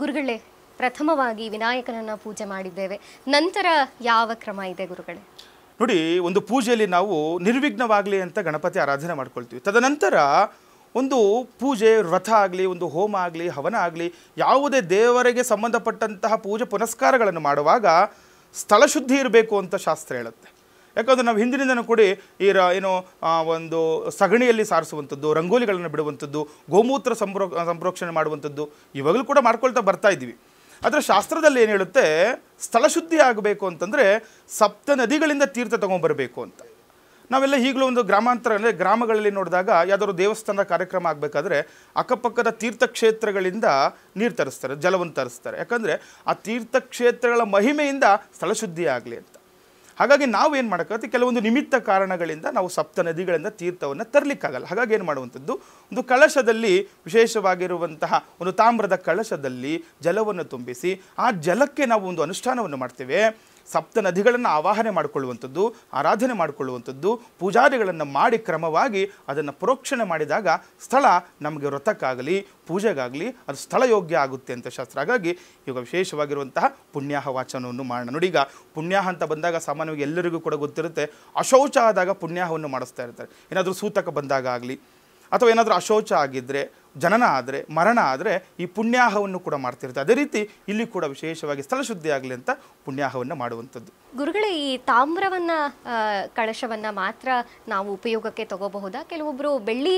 ಗುರುಗಳೇ, ಪ್ರಥಮವಾಗಿ ವಿನಾಯಕನನ್ನ ಪೂಜೆ ಮಾಡಿದ್ದೇವೆ. ನಂತರ ಯಾವ ಕ್ರಮ ಇದೆ ಗುರುಗಳೇ? ನೋಡಿ, ಒಂದು ಪೂಜೆಯಲ್ಲಿ ನಾವು ನಿರ್ವಿಘ್ನವಾಗಲಿ ಅಂತ ಗಣಪತಿ ಆರಾಧನೆ ಮಾಡ್ಕೊಳ್ತೀವಿ. ತದನಂತರ ಒಂದು ಪೂಜೆ, ವ್ರತ ಆಗಲಿ, ಒಂದು ಹೋಮ ಆಗಲಿ, ಹವನ ಆಗಲಿ, ಯಾವುದೇ ದೇವರಿಗೆ ಸಂಬಂಧಪಟ್ಟಂತಹ ಪೂಜೆ ಪುನಸ್ಕಾರಗಳನ್ನು ಮಾಡುವಾಗ ಸ್ಥಳಶುದ್ಧಿ ಇರಬೇಕು ಅಂತ ಶಾಸ್ತ್ರ ಹೇಳುತ್ತೆ. ಯಾಕಂದರೆ ನಾವು ಹಿಂದಿನಿಂದನೂ ಕೂಡ ಏನು ಒಂದು ಸಗಣಿಯಲ್ಲಿ ಸಾರಿಸುವಂಥದ್ದು, ರಂಗೋಲಿಗಳನ್ನು ಬಿಡುವಂಥದ್ದು, ಗೋಮೂತ್ರ ಸಂಪ್ರೋಕ್ಷಣೆ ಮಾಡುವಂಥದ್ದು ಇವಾಗಲೂ ಕೂಡ ಮಾಡ್ಕೊಳ್ತಾ ಬರ್ತಾ ಇದ್ದೀವಿ. ಅದರ ಶಾಸ್ತ್ರದಲ್ಲಿ ಏನು ಹೇಳುತ್ತೆ, ಸ್ಥಳಶುದ್ಧಿ ಆಗಬೇಕು ಅಂತಂದರೆ ಸಪ್ತ ನದಿಗಳಿಂದ ತೀರ್ಥ ತೊಗೊಂಬರಬೇಕು ಅಂತ. ನಾವೆಲ್ಲ ಈಗಲೂ ಒಂದು ಗ್ರಾಮಾಂತರ ಅಂದರೆ ಗ್ರಾಮಗಳಲ್ಲಿ ನೋಡಿದಾಗ ಯಾವುದಾದ್ರು ದೇವಸ್ಥಾನದ ಕಾರ್ಯಕ್ರಮ ಆಗಬೇಕಾದ್ರೆ ಅಕ್ಕಪಕ್ಕದ ತೀರ್ಥಕ್ಷೇತ್ರಗಳಿಂದ ನೀರು ತರಿಸ್ತಾರೆ, ಜಲವನ್ನು ತರಿಸ್ತಾರೆ. ಯಾಕಂದರೆ ಆ ತೀರ್ಥಕ್ಷೇತ್ರಗಳ ಮಹಿಮೆಯಿಂದ ಸ್ಥಳಶುದ್ಧಿ ಆಗಲಿ ಅಂತ. ಹಾಗಾಗಿ ನಾವು ಏನು ಮಾಡೋಕ್ಕಾಗುತ್ತೆ, ಕೆಲವೊಂದು ನಿಮಿತ್ತ ಕಾರಣಗಳಿಂದ ನಾವು ಸಪ್ತ ನದಿಗಳಿಂದ ತೀರ್ಥವನ್ನು ತರಲಿಕ್ಕಾಗಲ್ಲ. ಹಾಗಾಗಿ ಏನು ಮಾಡುವಂಥದ್ದು, ಒಂದು ಕಳಶದಲ್ಲಿ, ವಿಶೇಷವಾಗಿರುವಂತಹ ಒಂದು ತಾಮ್ರದ ಕಳಶದಲ್ಲಿ ಜಲವನ್ನು ತುಂಬಿಸಿ ಆ ಜಲಕ್ಕೆ ನಾವು ಒಂದು ಅನುಷ್ಠಾನವನ್ನು ಮಾಡ್ತೇವೆ. ಸಪ್ತ ನದಿಗಳನ್ನು ಆವಾಹನೆ ಮಾಡಿಕೊಳ್ಳುವಂಥದ್ದು, ಆರಾಧನೆ ಮಾಡಿಕೊಳ್ಳುವಂಥದ್ದು, ಪೂಜಾದಿಗಳನ್ನು ಮಾಡಿ ಕ್ರಮವಾಗಿ ಅದನ್ನು ಪ್ರೋಕ್ಷಣೆ ಮಾಡಿದಾಗ ಸ್ಥಳ ನಮಗೆ ವ್ರತಕ್ಕಾಗಲಿ ಪೂಜೆಗಾಗಲಿ ಅದು ಸ್ಥಳ ಯೋಗ್ಯ ಆಗುತ್ತೆ ಅಂತ ಶಾಸ್ತ್ರ. ಹಾಗಾಗಿ ಇವಾಗ ವಿಶೇಷವಾಗಿರುವಂತಹ ಪುಣ್ಯಾಹ ವಾಚನವನ್ನು ಮಾಡೋಣ. ನೋಡಿ, ಈಗ ಪುಣ್ಯಾಹ ಅಂತ ಬಂದಾಗ ಸಾಮಾನ್ಯವಾಗಿ ಎಲ್ಲರಿಗೂ ಕೂಡ ಗೊತ್ತಿರುತ್ತೆ, ಅಶೌಚ ಆದಾಗ ಪುಣ್ಯಾಹವನ್ನು ಮಾಡಿಸ್ತಾ ಇರ್ತಾರೆ. ಏನಾದರೂ ಸೂತಕ ಬಂದಾಗ ಆಗಲಿ ಅಥವಾ ಏನಾದರೂ ಅಶೌಚ ಆಗಿದ್ದರೆ, ಜನನ ಆದರೆ, ಮರಣ ಆದರೆ ಈ ಪುಣ್ಯಾಹವನ್ನು ಕೂಡ ಮಾಡ್ತಿರ್ತಾರೆ. ಅದೇ ರೀತಿ ಇಲ್ಲಿ ಕೂಡ ವಿಶೇಷವಾಗಿ ಸ್ಥಳಶುದ್ಧಿ ಆಗಲಿ ಅಂತ ಪುಣ್ಯಾಹವನ್ನು ಮಾಡುವಂಥದ್ದು. ಗುರುಗಳೇ, ಈ ತಾಮ್ರವನ್ನ ಕಳಶವನ್ನ ಮಾತ್ರ ನಾವು ಉಪಯೋಗಕ್ಕೆ ತಗೋಬಹುದಾ? ಕೆಲವೊಬ್ಬರು ಬೆಳ್ಳಿ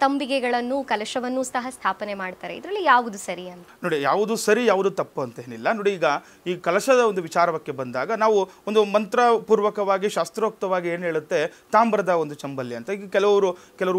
ತಂಬಿಗೆಗಳನ್ನು ಕಲಶವನ್ನು ಸಹ ಸ್ಥಾಪನೆ ಮಾಡ್ತಾರೆ. ಇದರಲ್ಲಿ ಯಾವುದು ಸರಿ ಅಂತ? ನೋಡಿ, ಯಾವುದು ಸರಿ ಯಾವುದು ತಪ್ಪು ಅಂತ ಏನಿಲ್ಲ. ನೋಡಿ, ಈಗ ಈ ಕಲಶದ ಒಂದು ವಿಚಾರಕ್ಕೆ ಬಂದಾಗ ನಾವು ಒಂದು ಮಂತ್ರಪೂರ್ವಕವಾಗಿ ಶಾಸ್ತ್ರೋಕ್ತವಾಗಿ ಏನು ಹೇಳುತ್ತೆ, ತಾಮ್ರದ ಒಂದು ಚಂಬಲ್ಯ ಅಂತ. ಈಗ ಕೆಲವರು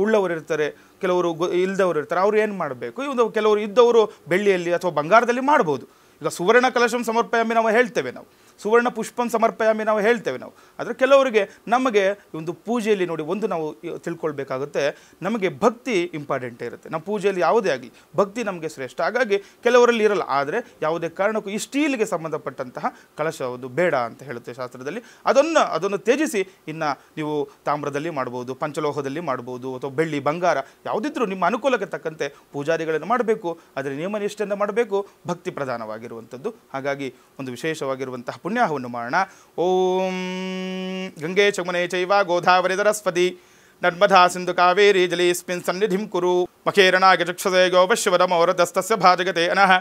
ಉಳ್ಳವರು ಇರ್ತಾರೆ, ಕೆಲವರು ಇಲ್ಲದವರು ಇರ್ತಾರೆ. ಅವ್ರು ಏನು ಮಾಡಬೇಕು, ಒಂದು ಕೆಲವರು ಇದ್ದವರು ಬೆಳ್ಳಿಯಲ್ಲಿ ಅಥವಾ ಬಂಗಾರದಲ್ಲಿ ಮಾಡ್ಬೋದು. ಈಗ ಸುವರ್ಣ ಕಲಶಂ ಸಮರ್ಪಯಾಮಿ ನಾವು ಹೇಳ್ತೇವೆ, ನಾವು ಸುವರ್ಣ ಪುಷ್ಪಂ ಸಮರ್ಪಯಾಮಿ ನಾವು ಹೇಳ್ತೇವೆ ನಾವು. ಆದರೆ ಕೆಲವರಿಗೆ ನಮಗೆ ಒಂದು ಪೂಜೆಯಲ್ಲಿ ನೋಡಿ ಒಂದು ನಾವು ತಿಳ್ಕೊಳ್ಬೇಕಾಗುತ್ತೆ, ನಮಗೆ ಭಕ್ತಿ ಇಂಪಾರ್ಟೆಂಟ್ ಇರುತ್ತೆ. ನಮ್ಮ ಪೂಜೆಯಲ್ಲಿ ಯಾವುದೇ ಆಗಲಿ ಭಕ್ತಿ ನಮಗೆ ಶ್ರೇಷ್ಠ. ಹಾಗಾಗಿ ಕೆಲವರಲ್ಲಿ ಇರಲ್ಲ. ಆದರೆ ಯಾವುದೇ ಕಾರಣಕ್ಕೂ ಈ ಸ್ಟೀಲ್ಗೆ ಸಂಬಂಧಪಟ್ಟಂತಹ ಕಲಶ ಒಂದು ಬೇಡ ಅಂತ ಹೇಳುತ್ತೆ ಶಾಸ್ತ್ರದಲ್ಲಿ. ಅದನ್ನು ತ್ಯಜಿಸಿ ಇನ್ನು ನೀವು ತಾಮ್ರದಲ್ಲಿ ಮಾಡ್ಬೋದು, ಪಂಚಲೋಹದಲ್ಲಿ ಮಾಡ್ಬೋದು, ಅಥವಾ ಬೆಳ್ಳಿ ಬಂಗಾರ ಯಾವುದಿದ್ರೂ ನಿಮ್ಮ ಅನುಕೂಲಕ್ಕೆ ತಕ್ಕಂತೆ ಪೂಜಾದಿಗಳನ್ನು ಮಾಡಬೇಕು. ಅದರ ನಿಯಮ ನಿಷ್ಠೆಯನ್ನು ಮಾಡಬೇಕು, ಭಕ್ತಿ ಪ್ರಧಾನವಾಗಿರುವಂಥದ್ದು. ಹಾಗಾಗಿ ಒಂದು ವಿಶೇಷವಾಗಿರುವಂತಹ ಪುಣ್ಯಾಹವನ್ನು ಮಾಡೋಣ. ಓಂ ಗಂಗೆ ಚಮುನೆ ಚೈವ ಗೋದಾವರಿ ಸರಸ್ವತಿ ನರ್ಮದಾ ಸಿಂಧು ಕಾವೇರಿ ಜಲೇಸ್ಮಿನ್ ಸನ್ನಿಧಿಂ ಕುರು ಮಖೇರಣಾಗ ಚಕ್ಷುಷೇ ಗೋಪಶ್ಯವರಮೌರದಸ್ತಸ್ಯ ಭಾಜಗತೆ ಅನಃ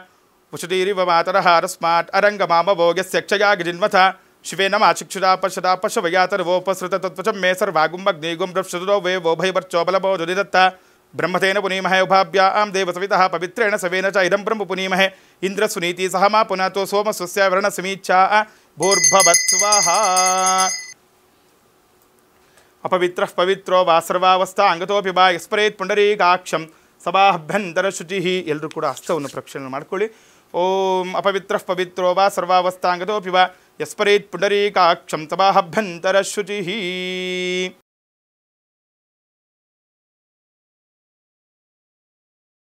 ಪುಷಟೀರಿವ ಮಾತರಃ ರಸ್ಮಾತ್ ಅರಂಗ ಮಾಮಭೋಗ್ಯಸ್ಯ ಕ್ಷಯಾಗ ಜಿನ್ಮಥ ಶಿವೇ ನಮಃ ಚಿಕ್ಷುರಾ ಪಶದಾ ಪಶವಯಾತರ್ವೋಪಸೃತ ತತ್ವಚಂ ಮೇ ಸರ್ವಾಗುಂಭಗ್ನಿಗುಂ ಬ್ರಶ್ಚುರೋ ವೇ ವೋಭೈವರ್ಚೋಬಲಭೋ ದುರಿದತ್ತ ಬ್ರಹ್ಮತೇನ ಪುನೀಮಹೇ ಉಭಾಭ್ಯಾಂ ದೇವಸವಿತಃ ಪವಿತ್ರೇಣ ಸವೇನ ಚ ಇದಂ ಬ್ರಹ್ಮ ಪುನೀಮಹೇ ಇಂದ್ರ ಸುನೀತಿ ಸಹ ಮಾ ಪುನಃ ಸೋಮ ಸ್ವಸ್ಯ ವರ್ಣ ಸಮೀಚ್ಛಾ ಭೂರ್ಭವತ್ ಸ್ವಾಹಾ. ಅಪವಿತ್ರಃ ಪವಿತ್ರೋ ವಾ ಸರ್ವಾವಸ್ಥಾ ಅಂಗತೋಪಿ ಬಾ ಯಸ್ಪರೇತ್ ಪುಂಡರೀಕಾಕ್ಷಂ ಸಭಾಭ್ಯಂತರ ಶುಚಿಃ. ಎಲ್ಲರೂ ಕೂಡ ಹಸ್ತವನ್ನು ಪ್ರಕ್ಷಾಳನೆ ಮಾಡ್ಕೊಳ್ಳಿ. ಓಂ ಅಪವಿತ್ರಃ ಪವಿತ್ರೋ ವಾ ಸರ್ವಾವಸ್ಥಾ ಅಂಗತೋಪಿ ಬಾ ಯಸ್ಪರೇತ್ ಪುಂಡರೀಕಾಕ್ಷಂ ಸಭಾಭ್ಯಂತರ ಶುಚಿಃ.